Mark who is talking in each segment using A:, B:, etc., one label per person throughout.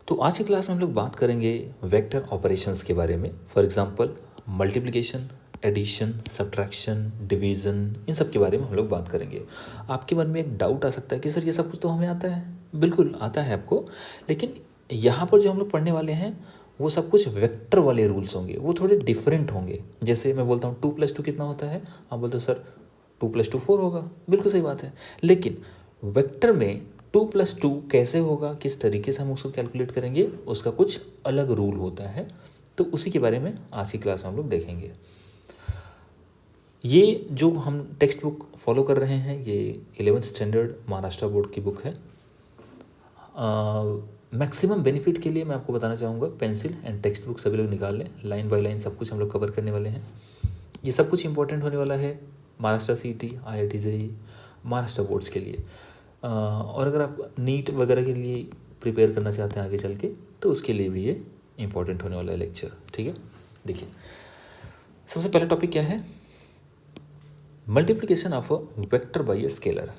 A: तो आज की क्लास में हम लोग बात करेंगे वेक्टर ऑपरेशंस के बारे में। For example multiplication, addition, subtraction, division, इन सब के बारे में हम लोग बात करेंगे। आपके मन में एक डाउट आ सकता है कि सर ये सब कुछ तो हमें आता है। बिल्कुल आता है आपको, लेकिन यहाँ पर जो हम लोग पढ़ने वाले हैं वो सब कुछ वेक्टर वाले रूल्स होंगे, वो थोड़े डिफरेंट होंगे। जैसे मैं बोलता हूँ 2+2 कितना होता है, आप बोलते हो सर 2+2 4 होगा। बिल्कुल सही बात है, लेकिन वेक्टर में 2+2 कैसे होगा, किस तरीके से हम उसको कैलकुलेट करेंगे, उसका कुछ अलग रूल होता है। तो उसी के बारे में आज की क्लास में हम लोग देखेंगे। ये जो हम टेक्स्ट बुक फॉलो कर रहे हैं ये 11th स्टैंडर्ड महाराष्ट्र बोर्ड की बुक है। मैक्सिमम बेनिफिट के लिए मैं आपको बताना चाहूँगा पेंसिल एंड टेक्स्ट बुक सभी लोग निकाल लें, लाइन बाय लाइन सब कुछ हम लोग कवर करने वाले हैं। ये सब कुछ इंपॉर्टेंट होने वाला है Maharashtra CET, IIT JEE, Maharashtra boards के लिए। और अगर आप नीट वगैरह के लिए प्रिपेयर करना चाहते हैं आगे चल के, तो उसके लिए भी ये इंपॉर्टेंट होने वाला है लेक्चर। ठीक है, देखिए सबसे पहला टॉपिक क्या है, multiplication of a vector by a scalar.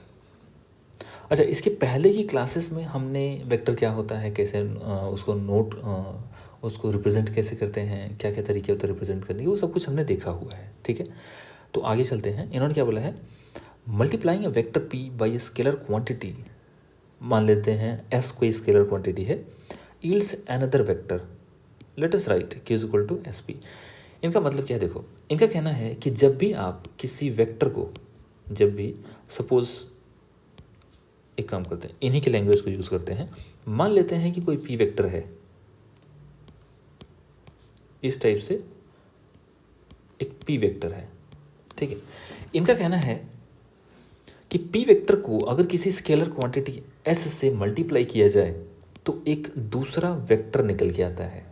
A: अच्छा, इसके पहले की क्लासेस में हमने वेक्टर क्या होता है, कैसे उसको उसको रिप्रेजेंट कैसे करते हैं, क्या क्या तरीके होते हैं रिप्रेजेंट करने के, वो सब कुछ हमने देखा हुआ है। ठीक है, तो आगे चलते हैं। इन्होंने क्या बोला है, multiplying a vector p by a scalar quantity, मान लेते हैं एस कोई स्केलर क्वांटिटी है, yields another vector, let us write q is equal to s p. इनका मतलब क्या है, देखो इनका कहना है कि जब भी आप किसी वेक्टर को, जब भी सपोज एक काम करते हैं, इन्हीं के लैंग्वेज को यूज़ करते हैं, मान लेते हैं कि कोई पी वेक्टर है, इस टाइप से एक पी वेक्टर है। ठीक है, इनका कहना है कि पी वेक्टर को अगर किसी स्केलर क्वांटिटी एस से मल्टीप्लाई किया जाए तो एक दूसरा वेक्टर निकल के आता है।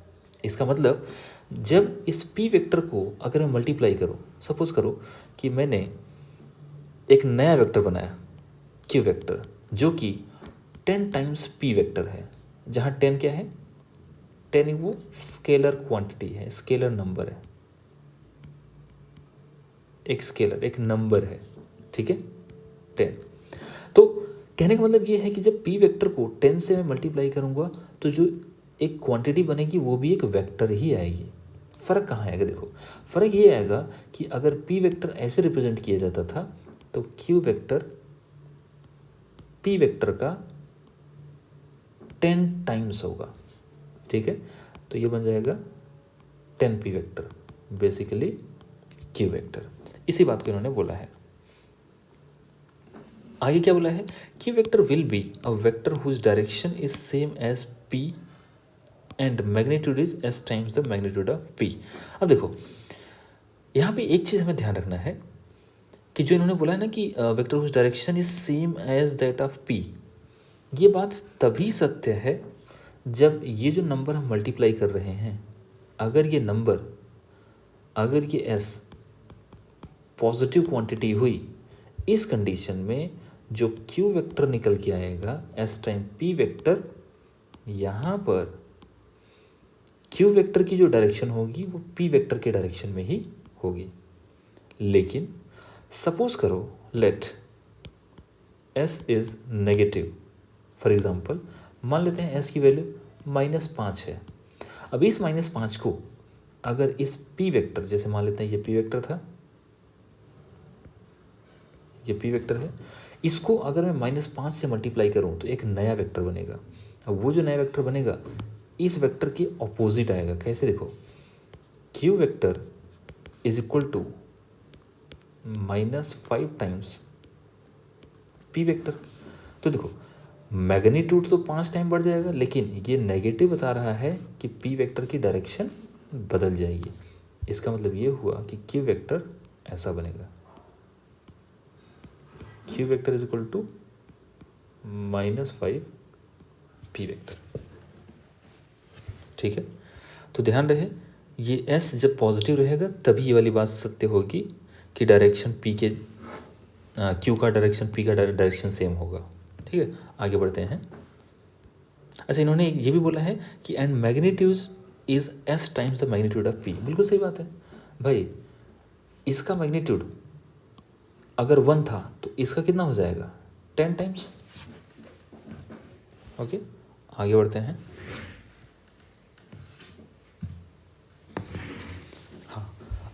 A: इसका मतलब जब इस पी वेक्टर को अगर मैं मल्टीप्लाई करूँ, सपोज करो कि मैंने एक नया वेक्टर बनाया क्यू वेक्टर, जो कि 10 टाइम्स पी वेक्टर है, जहाँ 10 क्या है, 10 वो स्केलर क्वांटिटी है, स्केलर नंबर है, एक स्केलर एक नंबर है। ठीक है, 10। तो कहने का मतलब ये है कि जब पी वेक्टर को 10 से मैं मल्टीप्लाई करूँगा तो जो एक क्वांटिटी बनेगी वो भी एक वेक्टर ही आएगी। फ़र्क कहाँ आएगा, देखो फ़र्क ये आएगा कि अगर पी वेक्टर ऐसे रिप्रेजेंट किया जाता था तो क्यू वेक्टर पी वेक्टर का 10 टाइम्स होगा। ठीक है, तो ये बन जाएगा 10 P vector, basically Q vector. इसी बात को इन्होंने बोला है। आगे क्या बोला है, कि vector will be a vector whose direction is same as p and magnitude is s times the magnitude of p. अब देखो यहाँ पे एक चीज़ हमें ध्यान रखना है कि जो इन्होंने बोला है ना कि vector whose direction is same as that of p, ये बात तभी सत्य है जब ये जो नंबर हम मल्टीप्लाई कर रहे हैं, अगर ये नंबर, अगर ये एस पॉजिटिव क्वांटिटी हुई, इस कंडीशन में जो क्यू वेक्टर निकल के आएगा एस टाइम पी वेक्टर, यहाँ पर क्यू वेक्टर की जो डायरेक्शन होगी वो पी वेक्टर के डायरेक्शन में ही होगी। लेकिन सपोज करो let s is negative, for example मान लेते हैं एस की वैल्यू -5 है। अब इस -5 को अगर इस पी वेक्टर, जैसे मान लेते हैं ये पी वेक्टर था, ये पी वेक्टर है, इसको अगर मैं -5 से मल्टीप्लाई करूँ तो एक नया वेक्टर बनेगा। अब वो जो नया वेक्टर बनेगा इस वेक्टर के ऑपोजिट आएगा। कैसे, देखो q vector is equal to -5 times p vector. तो देखो मैग्नीट्यूड तो 5 टाइम बढ़ जाएगा, लेकिन ये नेगेटिव बता रहा है कि पी वेक्टर की डायरेक्शन बदल जाएगी। इसका मतलब ये हुआ कि क्यू वेक्टर ऐसा बनेगा, q vector is equal to -5 p vector. ठीक है, तो ध्यान रहे ये एस जब पॉजिटिव रहेगा तभी ये वाली बात सत्य होगी कि डायरेक्शन पी के क्यू का डायरेक्शन पी का डायरेक्शन सेम होगा। ठीक है, आगे बढ़ते हैं। अच्छा, इन्होंने ये भी बोला है कि and magnitude is s times the magnitude of P. बिल्कुल सही बात है भाई, इसका मैग्नीट्यूड अगर 1 था तो इसका कितना हो जाएगा, 10 टाइम्स। ओके, आगे बढ़ते हैं।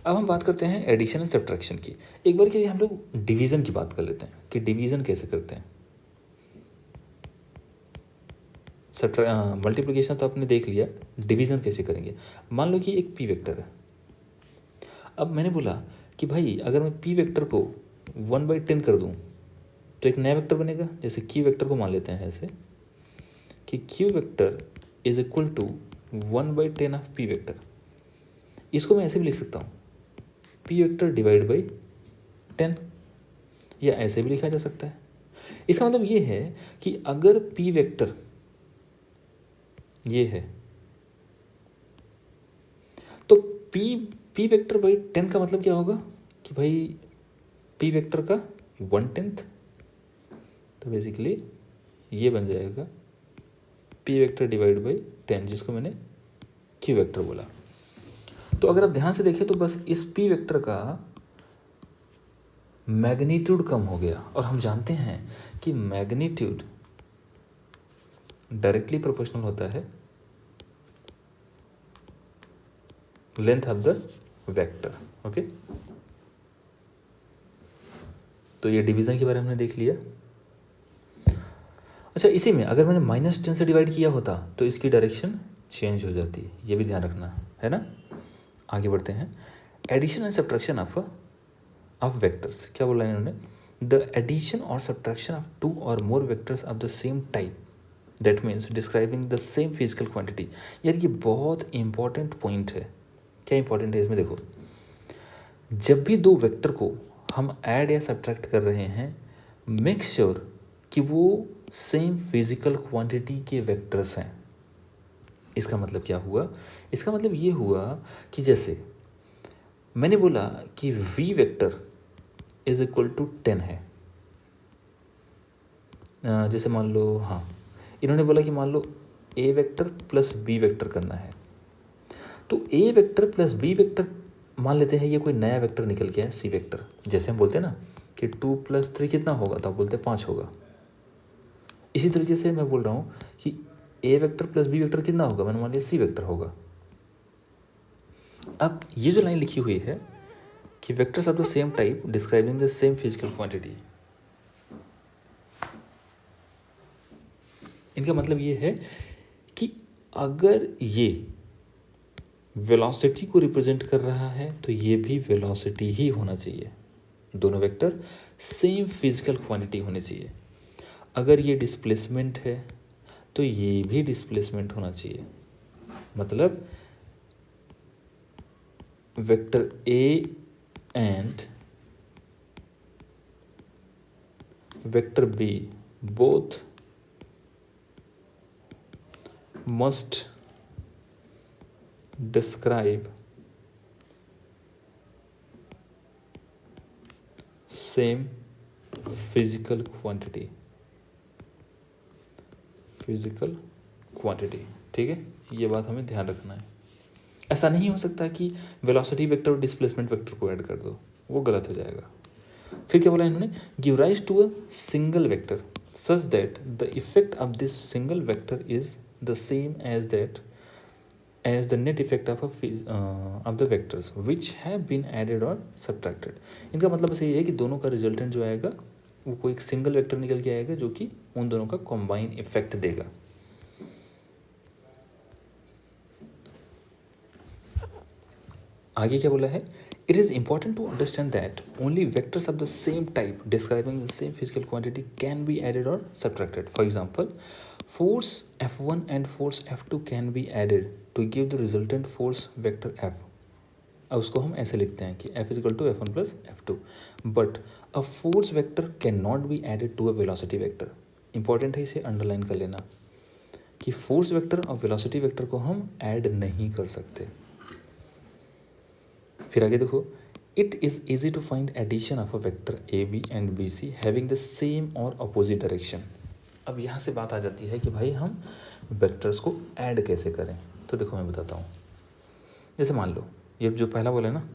A: अब हम बात करते हैं एडिशन एंड सब्ट्रैक्शन की। एक बार के लिए हम लोग डिवीज़न की बात कर लेते हैं कि डिवीज़न कैसे करते हैं। मल्टीप्लिकेशन तो आपने देख लिया, डिवीज़न कैसे करेंगे। मान लो कि एक पी वेक्टर है। अब मैंने बोला कि भाई अगर मैं पी वेक्टर को 1/10 कर दूं तो एक नया वेक्टर बनेगा। जैसे क्यू वेक्टर को मान लेते हैं ऐसे कि q vector is equal to 1/10 of p vector. इसको मैं ऐसे भी लिख सकता हूँ, पी वेक्टर डिवाइड बाई 10, या ऐसे भी लिखा जा सकता है। इसका मतलब ये है कि अगर पी वेक्टर ये है तो पी वेक्टर बाई 10 का मतलब क्या होगा कि भाई पी वेक्टर का 1/10। तो बेसिकली ये बन जाएगा पी वेक्टर डिवाइड बाई 10, जिसको मैंने क्यू वेक्टर बोला। तो अगर आप ध्यान से देखें तो बस इस पी वेक्टर का मैग्नीट्यूड कम हो गया, और हम जानते हैं कि मैग्नीट्यूड डायरेक्टली प्रोपोर्शनल होता है length of the vector. Okay, तो ये डिवीज़न के बारे में हमने देख लिया। अच्छा, इसी में अगर मैंने -10 से डिवाइड किया होता तो इसकी डायरेक्शन चेंज हो जाती, ये भी ध्यान रखना है ना। आगे बढ़ते हैं। Addition and subtraction of vectors. क्या बोला इन्होंने, द एडिशन और सब्ट्रैक्शन ऑफ 2 और more vectors of the same type, that means describing the same physical quantity. यार ये बहुत इंपॉर्टेंट पॉइंट है। क्या इंपॉर्टेंट है इसमें, देखो जब भी दो वेक्टर को हम ऐड या सब्ट्रैक्ट कर रहे हैं, मेक श्योर कि वो सेम फिजिकल क्वांटिटी के वेक्टर्स हैं। इसका मतलब क्या हुआ, इसका मतलब ये हुआ कि जैसे मैंने बोला कि v vector is equal to 10 है। जैसे मान लो, हाँ इन्होंने बोला कि मान लो a vector plus b vector करना है, तो a vector plus b vector मान लेते हैं ये कोई नया वेक्टर निकल गया है c वेक्टर। जैसे हम बोलते हैं ना कि 2 + 3 कितना होगा, तो आप बोलते हैं 5 होगा। इसी तरीके से मैं बोल रहा हूँ कि a vector plus b vector कितना होगा, मैंने मान लिया c वेक्टर होगा। अब ये जो लाइन लिखी हुई है कि vectors of the same type describing the same physical quantity, इनका मतलब ये है कि अगर ये वेलोसिटी को रिप्रेजेंट कर रहा है तो ये भी वेलोसिटी ही होना चाहिए। दोनों वेक्टर सेम फिजिकल क्वांटिटी होनी चाहिए। अगर ये डिस्प्लेसमेंट है तो ये भी डिस्प्लेसमेंट होना चाहिए। मतलब vector a and vector b both must describe same physical quantity। ठीक है, ये बात हमें ध्यान रखना है। ऐसा नहीं हो सकता कि वेलोसिटी वेक्टर और डिस्प्लेसमेंट वेक्टर को ऐड कर दो, वो गलत हो जाएगा। फिर क्या बोला इन्होंने, give rise to a single vector such that the effect of this single vector is the same as the net effect of the vectors which have been added or subtracted। इनका मतलब बस ये है कि दोनों का रिजल्टेंट जो आएगा वो कोई एक सिंगल वेक्टर निकल के आएगा जो कि उन दोनों का कॉम्बाइन इफेक्ट देगा। आगे क्या बोला है, it is important to understand that only vectors of the same type describing the same physical quantity can be added और subtracted. For example, force F1 and force F2 can be added to give the resultant force vector F। अब उसको हम ऐसे लिखते हैं कि F is equal to F1 plus F2, but a force vector cannot be added to a velocity vector। Important है, इसे underline कर लेना कि फोर्स वेक्टर और वेलोसिटी वेक्टर को हम ऐड नहीं कर सकते। फिर आगे देखो, it is easy to find addition of a vector a b and b c having the same और अपोजिट डायरेक्शन। अब यहाँ से बात आ जाती है कि भाई हम वेक्टर्स को ऐड कैसे करें। तो देखो मैं बताता हूँ। जैसे मान लो ये जो पहला बोला ना,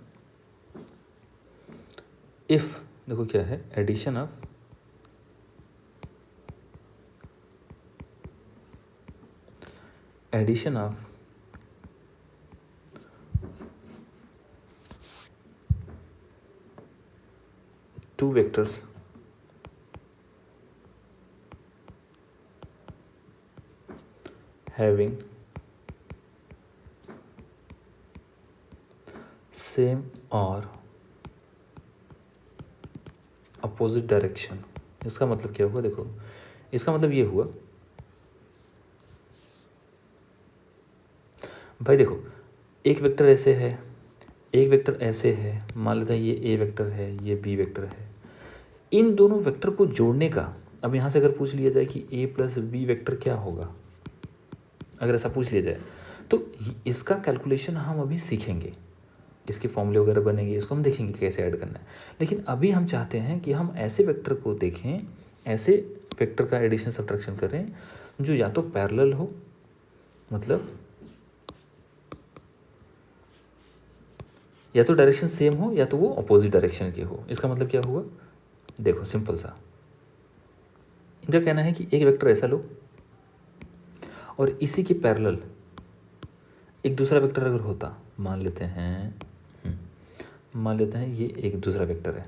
A: इफ़, देखो क्या है, addition of two vectors having same or opposite direction. इसका मतलब क्या हुआ, देखो इसका मतलब ये हुआ भाई, देखो एक वेक्टर ऐसे है, एक वेक्टर ऐसे है, मान लेते हैं ये ए वेक्टर है, ये बी वेक्टर है। इन दोनों वेक्टर को जोड़ने का, अब यहाँ से अगर पूछ लिया जाए कि ए प्लस बी वेक्टर क्या होगा, अगर ऐसा पूछ लिया जाए तो इसका कैलकुलेशन हम अभी सीखेंगे, इसके फॉर्मूले वगैरह बनेंगे, इसको हम देखेंगे कैसे ऐड करना है। लेकिन अभी हम चाहते हैं कि हम ऐसे वेक्टर को देखें, ऐसे वेक्टर का एडिशन सब्ट्रैक्शन करें जो या तो पैरेलल हो, मतलब या तो डायरेक्शन सेम हो या तो वो अपोजिट डायरेक्शन के हो। इसका मतलब क्या हुआ, देखो सिंपल सा, इनका कहना है कि एक वेक्टर ऐसा लो और इसी के पैरेलल एक दूसरा वेक्टर अगर होता, मान लेते हैं ये एक दूसरा वेक्टर है,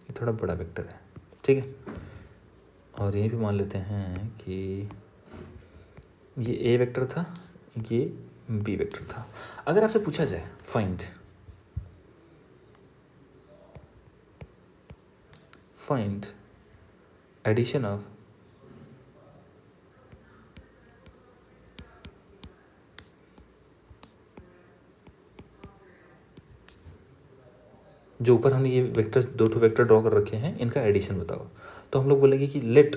A: ये थोड़ा बड़ा वेक्टर है, ठीक है, और ये भी मान लेते हैं कि ये ए वेक्टर था, ये बी वेक्टर था। अगर आपसे पूछा जाए फाइंड एडिशन ऑफ जो ऊपर हमने ये वेक्टर, दो ठो वेक्टर ड्रॉ कर रखे हैं, इनका एडिशन बताओ, तो हम लोग बोलेंगे कि let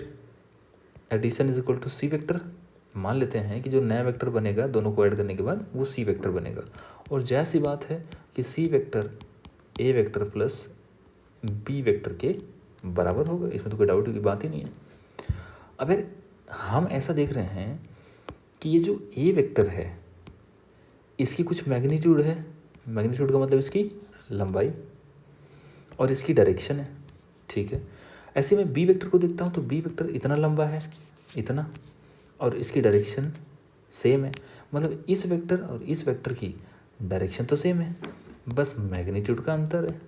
A: addition is equal to c vector. मान लेते हैं कि जो नया वेक्टर बनेगा दोनों को ऐड करने के बाद वो सी वेक्टर बनेगा, और जैसी बात है कि C vector A vector plus B vector के बराबर होगा, इसमें तो कोई डाउट की बात ही नहीं है। अगर हम ऐसा देख रहे हैं कि ये जो ए वेक्टर है इसकी कुछ मैग्नीट्यूड है, मैग्नीट्यूड का मतलब इसकी लंबाई और इसकी डायरेक्शन है, ठीक है। ऐसे में बी वेक्टर को देखता हूँ तो बी वेक्टर इतना लंबा है, इतना, और इसकी डायरेक्शन सेम है, मतलब इस वेक्टर और इस वेक्टर की डायरेक्शन तो सेम है, बस मैग्नीट्यूड का अंतर है।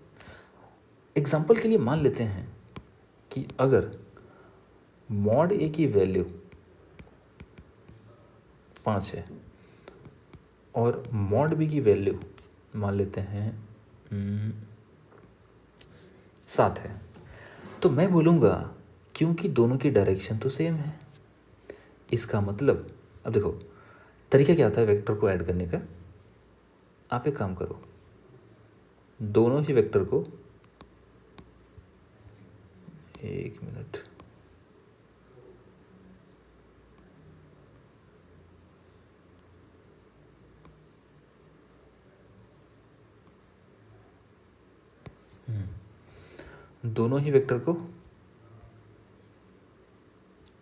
A: एग्जाम्पल के लिए मान लेते हैं कि अगर मॉड ए की वैल्यू 5 है और मॉड बी की वैल्यू मान लेते हैं 7 है, तो मैं बोलूँगा क्योंकि दोनों की डायरेक्शन तो सेम है, इसका मतलब, अब देखो तरीका क्या होता है वेक्टर को ऐड करने का। आप एक काम करो, दोनों ही वेक्टर को, एक मिनट, दोनों ही वेक्टर को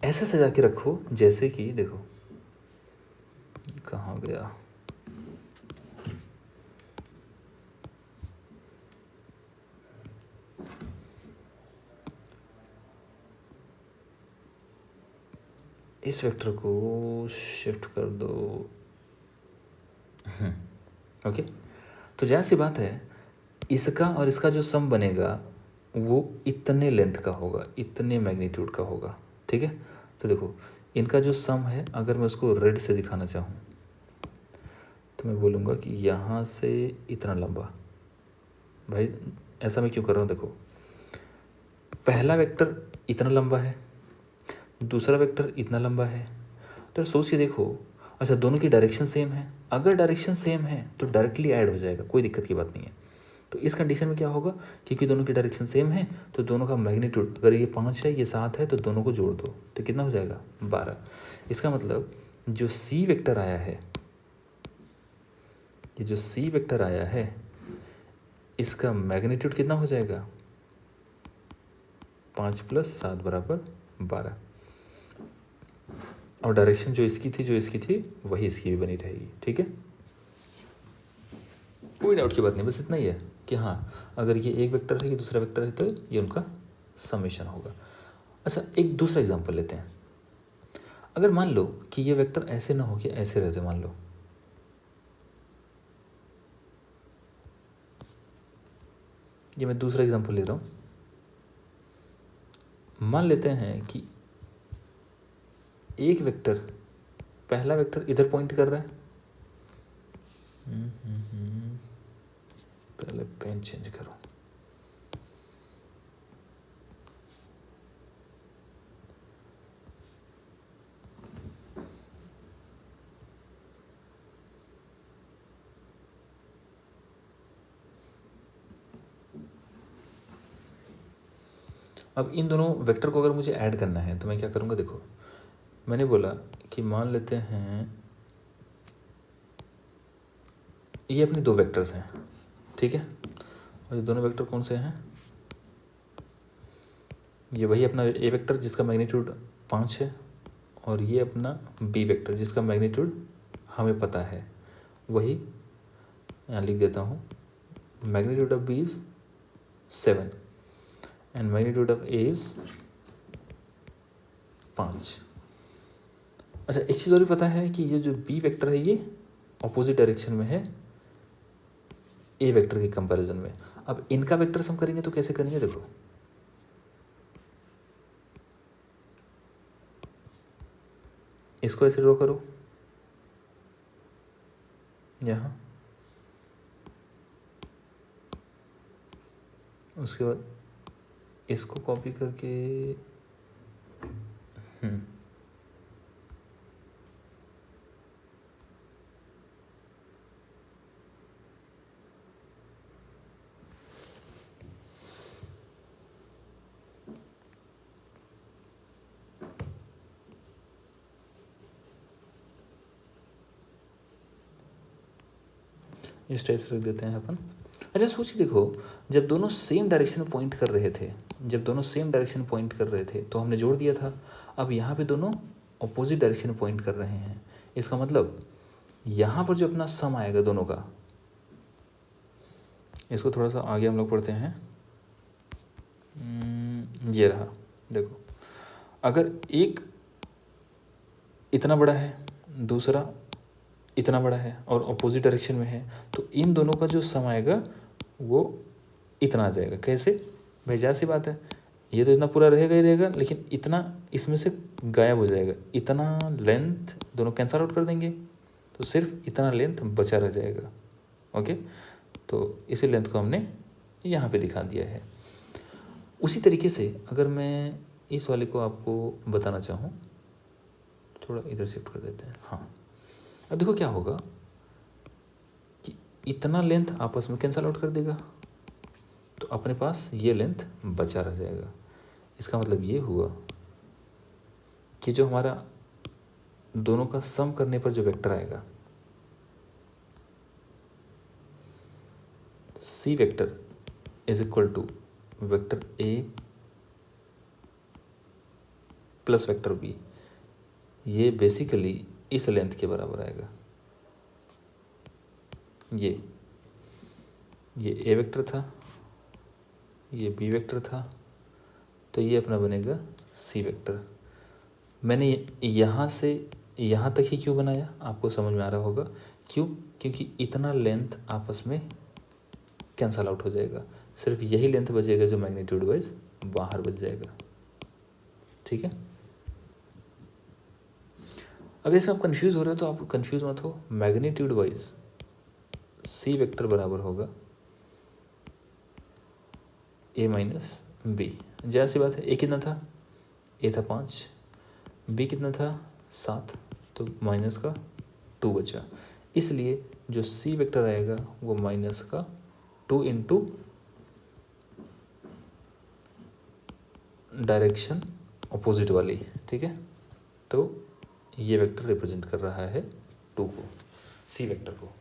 A: ऐसे सजा के रखो जैसे कि, देखो कहाँ गया, इस वेक्टर को शिफ्ट कर दो, ओके। तो जाहिर सी बात है इसका और इसका जो सम बनेगा वो इतने लेंथ का होगा, इतने मैग्नीट्यूड का होगा, ठीक है। तो देखो इनका जो सम है, अगर मैं उसको रेड से दिखाना चाहूँ तो मैं बोलूँगा कि यहाँ से इतना लंबा, भाई ऐसा मैं क्यों कर रहा हूँ, देखो पहला वेक्टर इतना लंबा है, दूसरा वेक्टर इतना लंबा है, तो सोच के देखो, अच्छा दोनों की डायरेक्शन सेम है, अगर डायरेक्शन सेम है तो डायरेक्टली ऐड हो जाएगा, कोई दिक्कत की बात नहीं है। तो इस कंडीशन में क्या होगा, क्योंकि दोनों की डायरेक्शन सेम है तो दोनों का मैग्नीट्यूड, अगर ये 5 है ये 7 है तो दोनों को जोड़ दो तो कितना हो जाएगा 12। इसका मतलब जो सी वेक्टर आया है, ये जो सी वेक्टर आया है इसका मैग्नीट्यूड कितना हो जाएगा 5 + 7 = 12, और डायरेक्शन जो इसकी थी वही इसकी भी बनी रहेगी, ठीक है। कोई डाउट की बात नहीं, बस इतना ही है कि हाँ अगर ये एक वेक्टर है, ये दूसरा वेक्टर है तो ये उनका समेशन होगा। अच्छा एक दूसरा एग्जांपल लेते हैं। अगर मान लो कि ये वेक्टर ऐसे ना हो के ऐसे रहते, मान लो ये मैं दूसरा एग्जांपल ले रहा हूँ, मान लेते हैं कि एक वेक्टर, पहला वेक्टर इधर पॉइंट कर रहा है। पहले पेन चेंज करो। अब इन दोनों वेक्टर को अगर मुझे ऐड करना है तो मैं क्या करूँगा, देखो मैंने बोला कि मान लेते हैं ये अपने दो वेक्टर्स हैं, ठीक है। और ये दोनों वेक्टर कौन से हैं, ये वही अपना ए वेक्टर जिसका मैग्नीट्यूड 5 है, और ये अपना बी वेक्टर जिसका मैग्नीट्यूड हमें पता है, वही यहाँ लिख देता हूँ। Magnitude of b is 7 and magnitude of a is 5। अच्छा, एक चीज़ और भी पता है कि ये जो बी वेक्टर है ये ऑपोजिट डायरेक्शन में है ए वेक्टर के कंपैरिजन में। अब इनका वेक्टर सम करेंगे तो कैसे करेंगे, देखो इसको ऐसे ड्रॉ करो यहाँ, उसके बाद इसको कॉपी करके इस टाइप से रख देते हैं अपन। अच्छा सोचिए, देखो जब दोनों सेम डायरेक्शन में पॉइंट कर रहे थे, जब दोनों सेम डायरेक्शन में पॉइंट कर रहे थे तो हमने जोड़ दिया था। अब यहाँ पे दोनों अपोजिट डायरेक्शन में पॉइंट कर रहे हैं, इसका मतलब यहाँ पर जो अपना सम आएगा दोनों का, इसको थोड़ा सा आगे हम लोग पढ़ते हैं। ये रहा, देखो अगर एक इतना बड़ा है, दूसरा इतना बड़ा है और अपोजिट डायरेक्शन में है, तो इन दोनों का जो सम आएगा वो इतना आ जाएगा। कैसे भाई, जाहिर सी बात है, ये तो इतना पूरा रहेगा ही रहेगा, लेकिन इतना इसमें से गायब हो जाएगा। इतना लेंथ दोनों कैंसल आउट कर देंगे तो सिर्फ इतना लेंथ बचा रह जाएगा। ओके, तो इसी लेंथ को हमने यहाँ पे दिखा दिया है। उसी तरीके से अगर मैं इस वाले को आपको बताना चाहूँ, थोड़ा इधर शिफ्ट कर देते हैं। हाँ, अब देखो क्या होगा कि इतना लेंथ आपस में कैंसल आउट कर देगा, तो अपने पास ये लेंथ बचा रह जाएगा। इसका मतलब ये हुआ कि जो हमारा दोनों का सम करने पर जो वेक्टर आएगा, C vector is equal to vector A plus vector B, ये बेसिकली इस लेंथ के बराबर आएगा। ये ए वेक्टर था, ये बी वेक्टर था, तो ये अपना बनेगा सी वेक्टर। मैंने यहाँ से यहाँ तक ही क्यों बनाया, आपको समझ में आ रहा होगा क्यों, क्योंकि इतना लेंथ आपस में कैंसल आउट हो जाएगा, सिर्फ यही लेंथ बचेगा जो मैग्नीट्यूड वाइज बाहर बच जाएगा। ठीक है, अगर इसमें आप कंफ्यूज हो रहे हो तो आप कंफ्यूज मत हो। मैग्नीट्यूड वाइज सी वेक्टर बराबर होगा ए माइनस बी। जैसी बात है, ए कितना था, ए था 5, बी कितना था 7, तो माइनस का 2 बचा। इसलिए जो सी वेक्टर आएगा वो माइनस का 2 इंटू डायरेक्शन अपोजिट वाली। ठीक है, तो ये वेक्टर रिप्रेजेंट कर रहा है 2 को, सी वेक्टर को।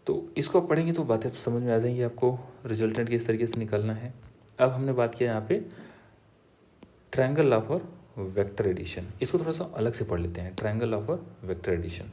A: तो इसको आप पढ़ेंगे तो बातें समझ में आ जाएंगी आपको, रिजल्टेंट किस तरीके से निकालना है। अब हमने बात किया यहाँ पे ट्रायंगल ऑफ और वेक्टर एडिशन, इसको थोड़ा सा अलग से पढ़ लेते हैं। ट्रायंगल ऑफ और वेक्टर एडिशन,